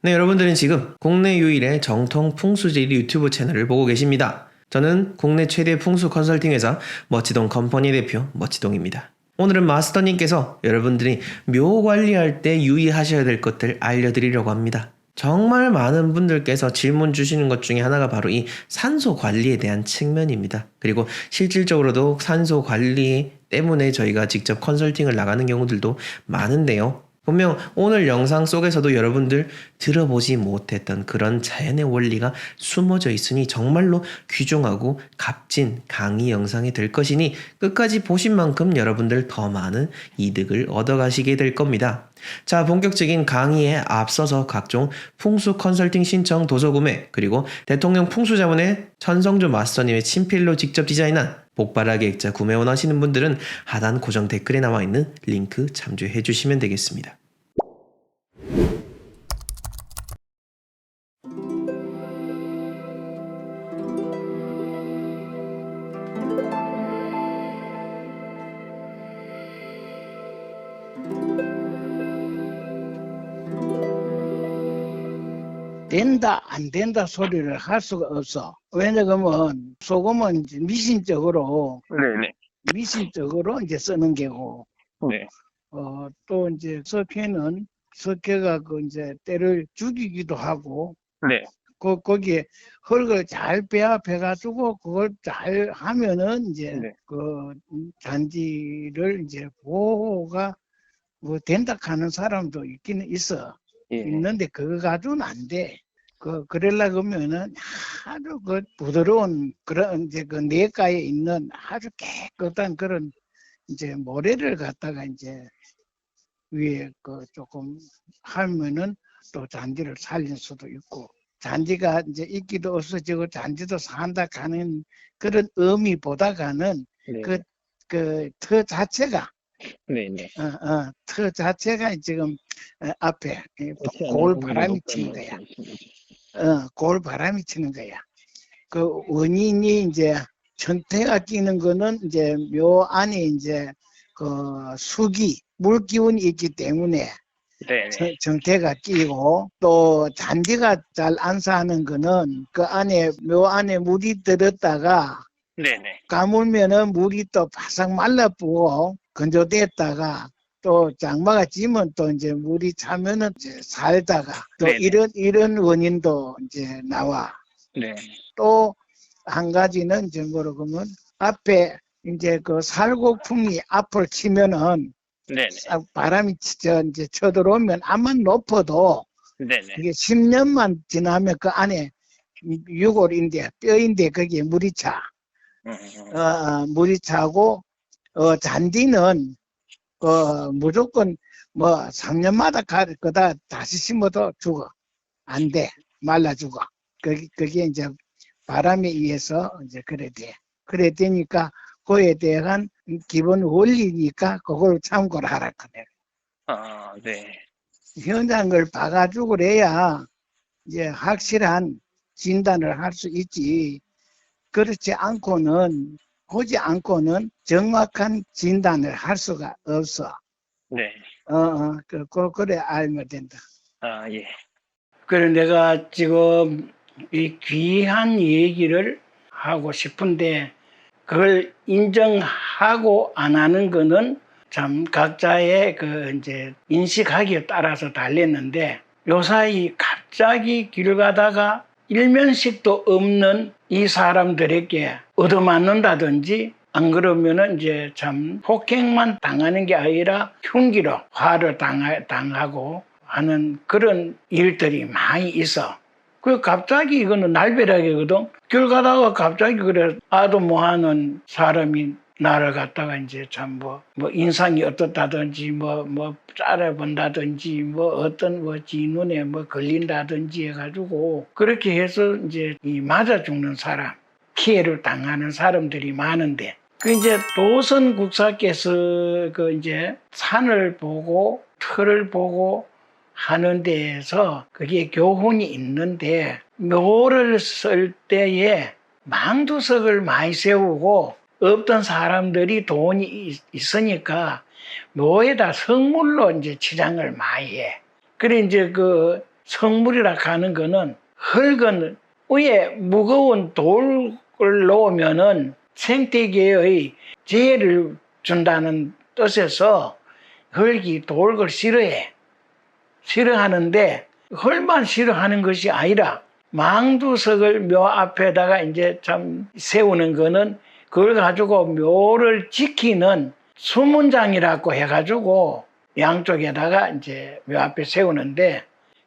네, 여러분들은 지금 국내 유일의 정통 풍수지리 유튜브 채널을 보고 계십니다. 저는 국내 최대 풍수 컨설팅 회사 멋지동 컴퍼니 대표 멋지동입니다. 오늘은 마스터님께서 여러분들이 묘 관리할 때 유의하셔야 될 것들 알려드리려고 합니다. 정말 많은 분들께서 질문 주시는 것 중에 하나가 바로 이 산소 관리에 대한 측면입니다. 그리고 실질적으로도 산소 관리 때문에 저희가 직접 컨설팅을 나가는 경우들도 많은데요. 분명 오늘 영상 속에서도 여러분들 들어보지 못했던 그런 자연의 원리가 숨어져 있으니 정말로 귀중하고 값진 강의 영상이 될 것이니 끝까지 보신 만큼 여러분들 더 많은 이득을 얻어가시게 될 겁니다. 자, 본격적인 강의에 앞서서 각종 풍수 컨설팅 신청 도서 구매 그리고 대통령 풍수자문의 천성조 마스터님의 친필로 직접 디자인한 복바라기 액자 구매 원하시는 분들은 하단 고정 댓글에 나와 있는 링크 참조해 주시면 되겠습니다. 된다 안 된다 소리를 할 수가 없어. 왜냐하면 소금은 이제 미신적으로 이제 쓰는 게고, 네. 또 이제 석회는 석회가 그 이제 때를 죽이기도 하고, 네. 거기에 흙을 잘 배합해가지고 그걸 잘 하면은 이제 네. 그 잔디를 이제 보호가 뭐 된다 하는 사람도 있기는 있어. 예. 있는데 그거 가지고는 안 돼. 그러려고 하면은 아주 그 부드러운 그런 이제 그 내과에 있는 아주 깨끗한 그런 이제 모래를 갖다가 이제 위에 그 조금 하면은 또 잔디를 살릴 수도 있고, 잔디가 이제 있기도 없어지고 잔디도 산다 가는 그런 의미보다가는 네. 그 터 자체가 네네. 터 자체가 지금 앞에 고울 바람이 치는 거야. 고울 바람이 치는 거야. 그 원인이 이제 정태가 끼는 거는 이제 묘 안에 이제 그 수기, 물 기운이 있기 때문에 네네. 정태가 끼고, 또 잔디가 잘 안 사는 거는 그 안에 묘 안에 물이 들었다가 네네. 가물면은 물이 또 바싹 말라붙고 건조됐다가 또 장마가 지면 또 이제 물이 차면은 이제 살다가 또 네네. 이런 원인도 이제 나와. 네. 또 한 가지는 이제 뭐라 그러면 앞에 이제 그 살곡풍이 앞을 치면은 네네. 바람이 이제 쳐들어오면 암만 높아도 네네. 이게 10년만 지나면 그 안에 유골인데 뼈인데 거기에 물이 차. 물이 차고, 잔디는, 무조건, 뭐, 3년마다 갈 거다 다시 심어도 죽어. 안 돼. 말라 죽어. 그게 이제 바람에 의해서 이제 그래 돼. 그래 되니까, 그에 대한 기본 원리니까 그걸 참고를 하라. 그래. 네. 현장을 봐가지고 그래야 이제 확실한 진단을 할 수 있지. 그렇지 않고는, 보지 않고는 정확한 진단을 할 수가 없어. 네. 그래 알면 된다. 예. 그래 내가 지금 이 귀한 얘기를 하고 싶은데 그걸 인정하고 안 하는 거는 참 각자의 그 이제 인식하기에 따라서 달렸는데, 요사이 갑자기 길 가다가 일면식도 없는 이 사람들에게 얻어맞는다든지, 안 그러면은 이제 참 폭행만 당하는 게 아니라 흉기로 화를 당하고 하는 그런 일들이 많이 있어. 그 갑자기 이거는 날벼락이거든. 길 가다가 갑자기 그래 아도 뭐하는 사람이 나를 갖다가 이제 참 뭐 인상이 어떻다든지 뭐 짤아본다든지 뭐 어떤 지 눈에 뭐 걸린다든지 해가지고 그렇게 해서 이제 이 맞아 죽는 사람, 피해를 당하는 사람들이 많은데, 그 이제 도선 국사께서 그 이제 산을 보고 틀을 보고 하는 데에서 그게 교훈이 있는데, 묘를 쓸 때에 망두석을 많이 세우고 없던 사람들이 돈이 있으니까 묘에다 성물로 이제 치장을 많이 해. 그래 이제 그 성물이라 하는 거는 흙은 위에 무거운 돌을 놓으면은 생태계의 재해를 준다는 뜻에서 흙이 돌을 싫어하는데 흙만 싫어하는 것이 아니라 망두석을 묘 앞에다가 이제 참 세우는 거는 그걸 가지고 묘를 지키는 수문장이라고 해가지고 양쪽에다가 이제 묘 앞에 세우는데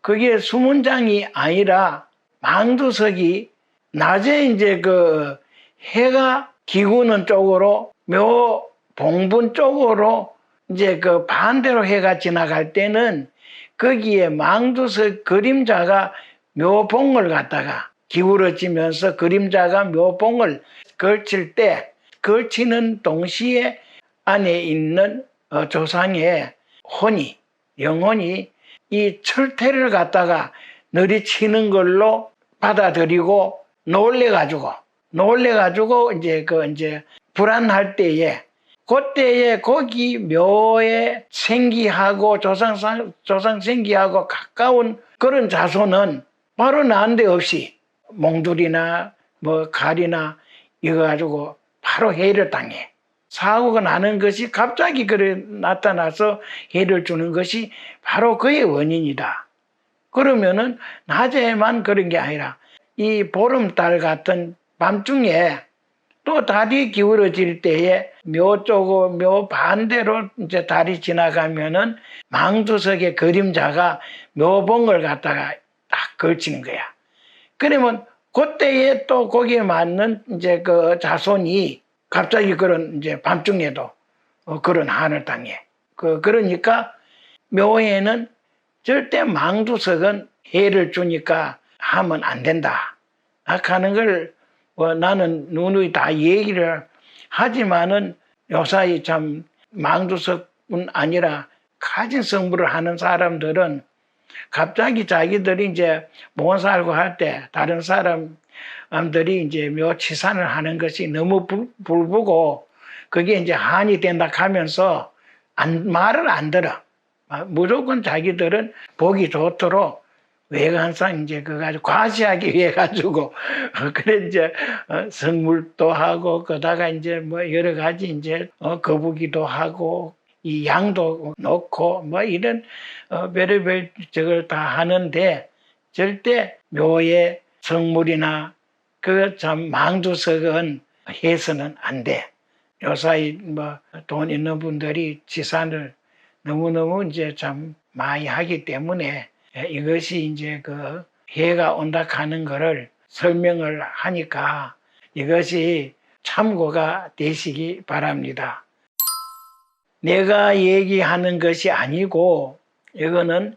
그게 수문장이 아니라 망두석이 낮에 이제 그 해가 기구는 쪽으로 묘 봉분 쪽으로 이제 그 반대로 해가 지나갈 때는 거기에 망두석 그림자가 묘봉을 갖다가 기울어지면서 그림자가 묘봉을 걸칠 때 걸치는 동시에 안에 있는 조상의 영혼이 이 철퇴를 갖다가 내리치는 걸로 받아들이고 놀래가지고 이제 불안할 때에 그때에 거기 묘의 생기하고 조상 생기하고 가까운 그런 자손은 바로 난데없이 몽돌이나 뭐 칼이나 이거 가지고 바로 해를 당해. 사고가 나는 것이 갑자기 그래 나타나서 해를 주는 것이 바로 그의 원인이다. 그러면은 낮에만 그런 게 아니라 이 보름달 같은 밤중에 또 달이 기울어질 때에 묘 반대로 이제 달이 지나가면은 망두석의 그림자가 묘봉을 갖다가 딱 걸치는 거야. 그러면 그때에 또 거기에 맞는 이제 그 자손이 갑자기 그런 이제 밤중에도 그런 한을 당해. 그러니까 묘에는 절대 망두석은 해를 주니까 하면 안 된다. 하는 걸 나는 누누이 다 얘기를 하지만은 요사이 참 망두석뿐 아니라 가진 성불을 하는 사람들은 갑자기 자기들이 이제 못 살고 할 때 다른 사람들이 이제 묘치산을 하는 것이 너무 불보고 그게 이제 한이 된다 하면서 말을 안 들어. 무조건 자기들은 보기 좋도록 외관상 이제 그거 가지고 과시하기 위해 가지고 그래 이제 성물도 하고 그다가 이제 뭐 여러 가지 이제 거북이도 하고 이 양도 넣고 뭐 이런 별의별 저걸 다 하는데 절대 묘의 성물이나 그 참 망두석은 해서는 안 돼. 요사이 뭐 돈 있는 분들이 지산을 너무너무 이제 참 많이 하기 때문에 이것이 이제 그 해가 온다 하는 거를 설명을 하니까 이것이 참고가 되시기 바랍니다. 내가 얘기하는 것이 아니고 이거는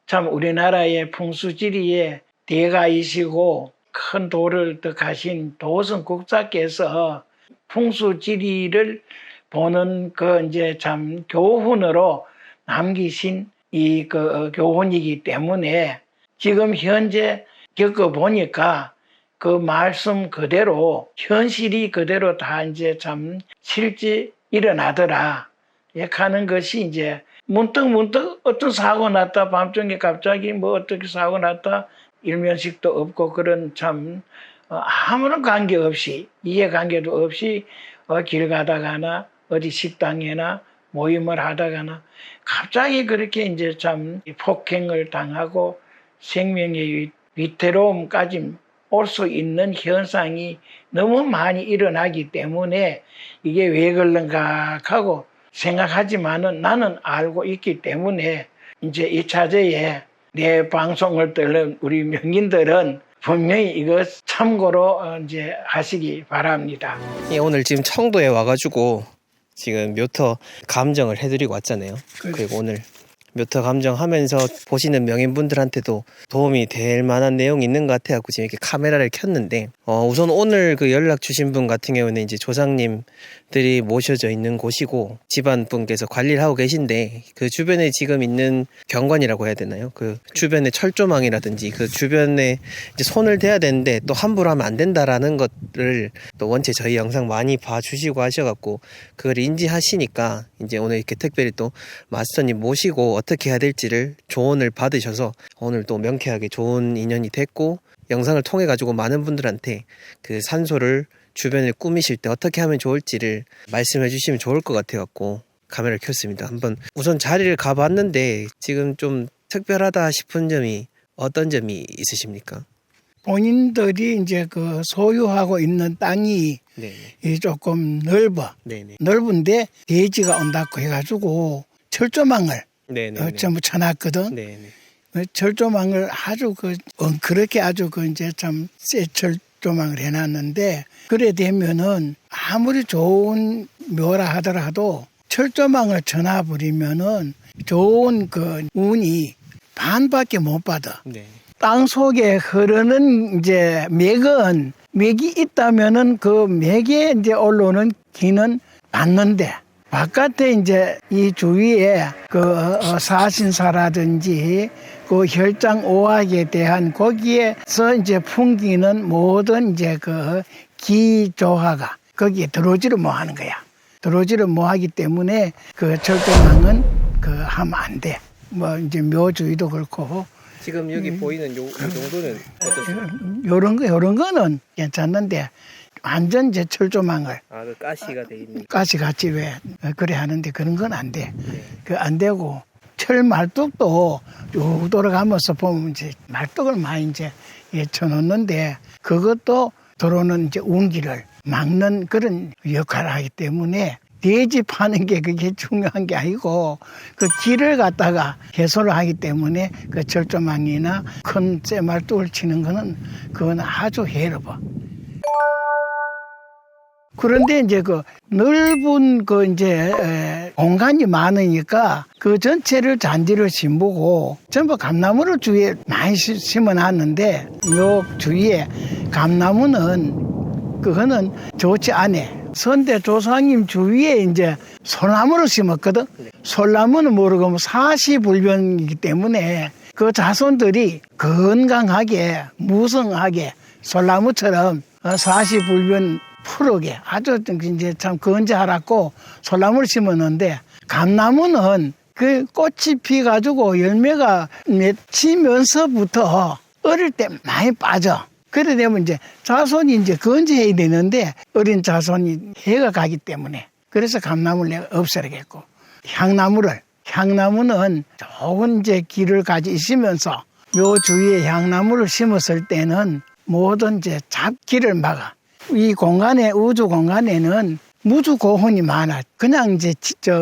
참 우리나라의 풍수지리의 대가이시고 큰 도를 득하신 도승국사께서 풍수지리를 보는 그 이제 참 교훈으로 남기신 이 그 교훈이기 때문에 지금 현재 겪어보니까 그 말씀 그대로 현실이 그대로 다 이제 참 실제 일어나더라. 하는 것이 이제 문득 어떤 사고 났다 밤중에 갑자기 뭐 어떻게 사고 났다 일면식도 없고 그런 참 아무런 관계 없이 이해관계도 없이 길 가다가나 어디 식당에나 모임을 하다가나 갑자기 그렇게 이제 참 폭행을 당하고 생명의 위태로움까지 올 수 있는 현상이 너무 많이 일어나기 때문에 이게 왜 그런가 하고 생각하지만은 나는 알고 있기 때문에 이제 이 차제에 내 방송을 들은 우리 명인들은 분명히 이거 참고로 이제 하시기 바랍니다. 예, 오늘 지금 청도에 와가지고 지금 묘터 감정을 해드리고 왔잖아요. 그리고 오늘 묘터 감정하면서 보시는 명인분들한테도 도움이 될 만한 내용이 있는 것 같아요. 지금 이렇게 카메라를 켰는데 우선 오늘 그 연락 주신 분 같은 경우는 이제 조상님 들이 모셔져 있는 곳이고 집안분께서 관리를 하고 계신데 그 주변에 지금 있는 경관이라고 해야 되나요? 그 주변에 철조망이라든지 그 주변에 이제 손을 대야 되는데 또 함부로 하면 안 된다라는 것을 또 원체 저희 영상 많이 봐주시고 하셔갖고 그걸 인지하시니까 이제 오늘 이렇게 특별히 또 마스터님 모시고 어떻게 해야 될지를 조언을 받으셔서 오늘 또 명쾌하게 좋은 인연이 됐고 영상을 통해 가지고 많은 분들한테 그 산소를 주변을 꾸미실 때 어떻게 하면 좋을지를 말씀해 주시면 좋을 것 같아 갖고 카메라를 켰습니다. 한번 우선 자리를 가봤는데 지금 좀 특별하다 싶은 점이 어떤 점이 있으십니까? 본인들이 이제 그 소유하고 있는 땅이 네, 이 조금 넓어. 네네, 넓은데 돼지가 온다고 해가지고 철조망을 네네, 전부 쳐놨거든. 네네, 철조망을 아주 그렇게 아주 이제 참 새 철조망을 해놨는데 그래 되면은 아무리 좋은 묘라 하더라도 철조망을 쳐놔버리면은 좋은 그 운이 반밖에 못 받아. 네, 땅 속에 흐르는 이제 맥이 있다면은 그 맥에 이제 올라오는 기는 받는데 바깥에 이제 이 주위에 그 사신사라든지 그 혈장 오학에 대한 거기에서 이제 풍기는 모든 이제 그 기조화가 거기에 들어오지를 못하는 거야. 들어오지를 못하기 때문에 그 철조망은 그 하면 안 돼. 뭐 이제 묘주의도 그렇고. 지금 여기 보이는 요 정도는 어떠세요? 요런 거는 괜찮는데 완전 제 철조망을 그 가시가 돼 있는 가시 같이 왜 그래 하는데 그런 건 안 돼. 네. 그 안 되고 철 말뚝도 쭉 돌아가면서 보면 이제 말뚝을 많이 이제 쳐놓는데 그것도 들어오는 이제 운기를 막는 그런 역할을 하기 때문에 돼지 파는 게 그게 중요한 게 아니고 그 길을 갖다가 해소를 하기 때문에 그 철조망이나 큰 쇠말뚝을 치는 거는 그건 아주 해로워. 그런데 이제 그 넓은 그 이제 공간이 많으니까 그 전체를 잔디를 심고 전부 감나무를 주위에 많이 심어놨는데 요 주위에 감나무는 그거는 좋지 않아. 선대 조상님 주위에 이제 소나무를 심었거든. 소나무는 모르고 사시불변이기 때문에 그 자손들이 건강하게 무성하게 소나무처럼 사시불변 푸르게 아주 이제 참 건재하라고 소나무를 심었는데 감나무는 그 꽃이 피가지고 열매가 맺히면서부터 어릴 때 많이 빠져. 그래 되면 이제 자손이 이제 건재해야 되는데 어린 자손이 해가 가기 때문에 그래서 감나무를 내가 없애야겠고 향나무는 좋은 이제 길을 가지고 있으면서 요 주위에 향나무를 심었을 때는 모든 이제 잡기를 막아. 이 공간에 우주 공간에는 무주 고혼이 많아. 그냥 이제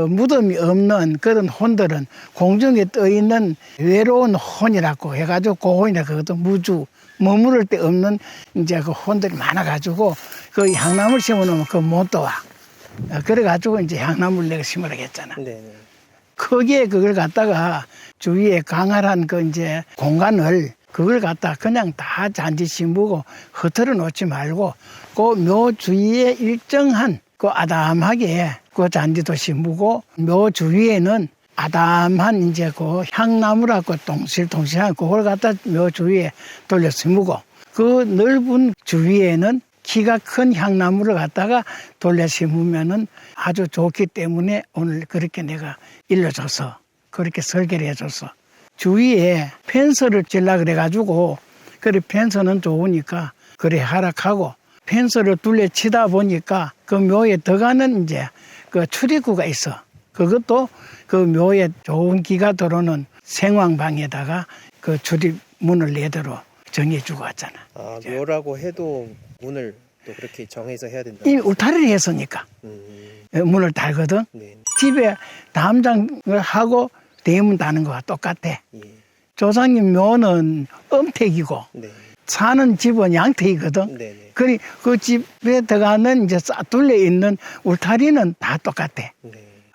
무덤이 없는 그런 혼들은 공중에 떠 있는 외로운 혼이라고 해가지고 고혼이라 그것도 무주 머무를 데 없는 이제 그 혼들이 많아가지고 그 향나무를 심어놓으면 그거 못 떠와. 그래가지고 이제 향나무를 내가 심으라겠잖아. 네네. 크게 그걸 갖다가 주위에 강활한 그 이제 공간을 그걸 갖다 그냥 다 잔디 심고 흩어져 놓지 말고 그 묘 주위에 일정한 그 아담하게 그 잔디도 심고 묘 주위에는 아담한 이제 그 향나무라고 동실동실한 그걸 갖다 묘 주위에 돌려 심고 그 넓은 주위에는 키가 큰 향나무를 갖다가 돌려 심으면은 아주 좋기 때문에 오늘 그렇게 내가 일러줘서 그렇게 설계를 해줘서 주위에 펜스를 질라 그래가지고 그래 펜스는 좋으니까 그래 하락하고 펜스를 둘러 치다 보니까 그 묘에 들어가는 이제 그 출입구가 있어. 그것도 그 묘에 좋은 기가 들어오는 생황방에다가 그 출입문을 내도록 정해주고 왔잖아. 아, 묘라고 해도 문을 또 그렇게 정해서 해야 된다. 이미 울타리를 했으니까 문을 달거든. 네. 집에 담장을 하고 대문 다는 거와 똑같아. 예. 조상님 묘는 엄택이고 네. 사는 집은 양택이거든. 네네. 그 집에 들어가는 이제 쌓둘려 있는 울타리는 다 똑같아. 네.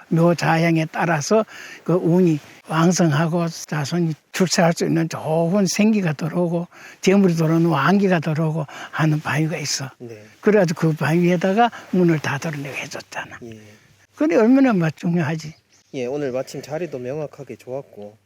묘 자양에 따라서 그 운이 왕성하고 자손이 출세할 수 있는 좋은 생기가 들어오고 재물이 들어오는 왕기가 들어오고 하는 바위가 있어. 네. 그래가지고 그 바위에다가 문을 닫으려고 해줬잖아. 예. 그게 얼마나 중요하지. 예, 오늘 마침 자리도 명확하게 좋았고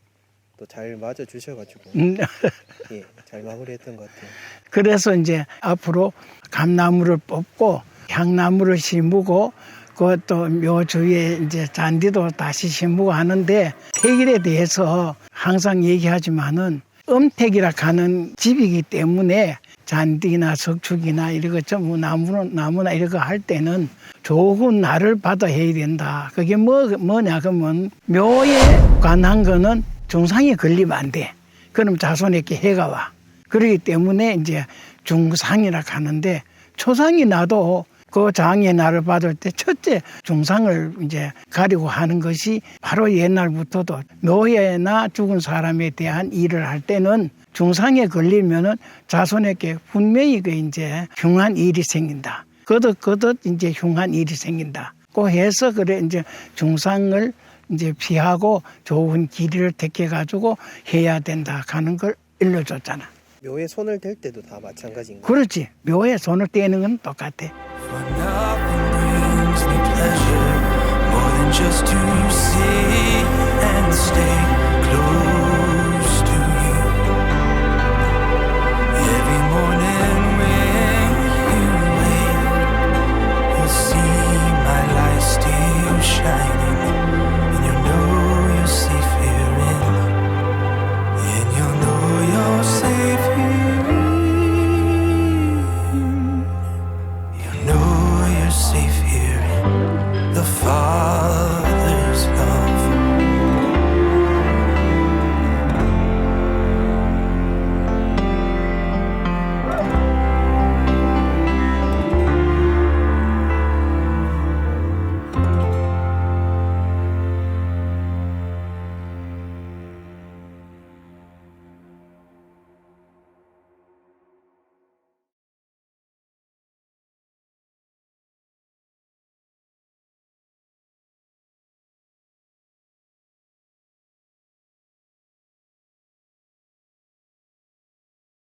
또 잘 맞아 주셔가지고 예, 잘 마무리했던 것 같아요. 그래서 이제 앞으로 감나무를 뽑고 향나무를 심고 그것도 묘 주위에 이제 잔디도 다시 심고 하는데 택일에 대해서 항상 얘기하지만은 음택이라 하는 집이기 때문에 잔디나 석축이나 이런 거 전부 나무나 이런 거 할 때는 좋은 날을 받아 해야 된다. 그게 뭐냐 그러면 묘에 관한 거는 중상이 걸리면 안 돼. 그럼 자손에게 해가 와. 그렇기 때문에 이제 중상이라 하는데 초상이 나도 그 장의 날을 받을 때 첫째 중상을 이제 가리고 하는 것이 바로 옛날부터도 묘에나 죽은 사람에 대한 일을 할 때는 중상에 걸리면은 자손에게 분명히 그 이제 흉한 일이 생긴다. 거듭 이제 흉한 일이 생긴다. 그 해서 그래 이제 중상을 이제 피하고 좋은 길이를 택해가지고 해야 된다 하는 걸 일러줬잖아. 묘에 손을 댈 때도 다 마찬가지인가요? 그렇지. 묘에 손을 떼는 건 똑같아. For nothing brings me pleasure more than just to sit and stare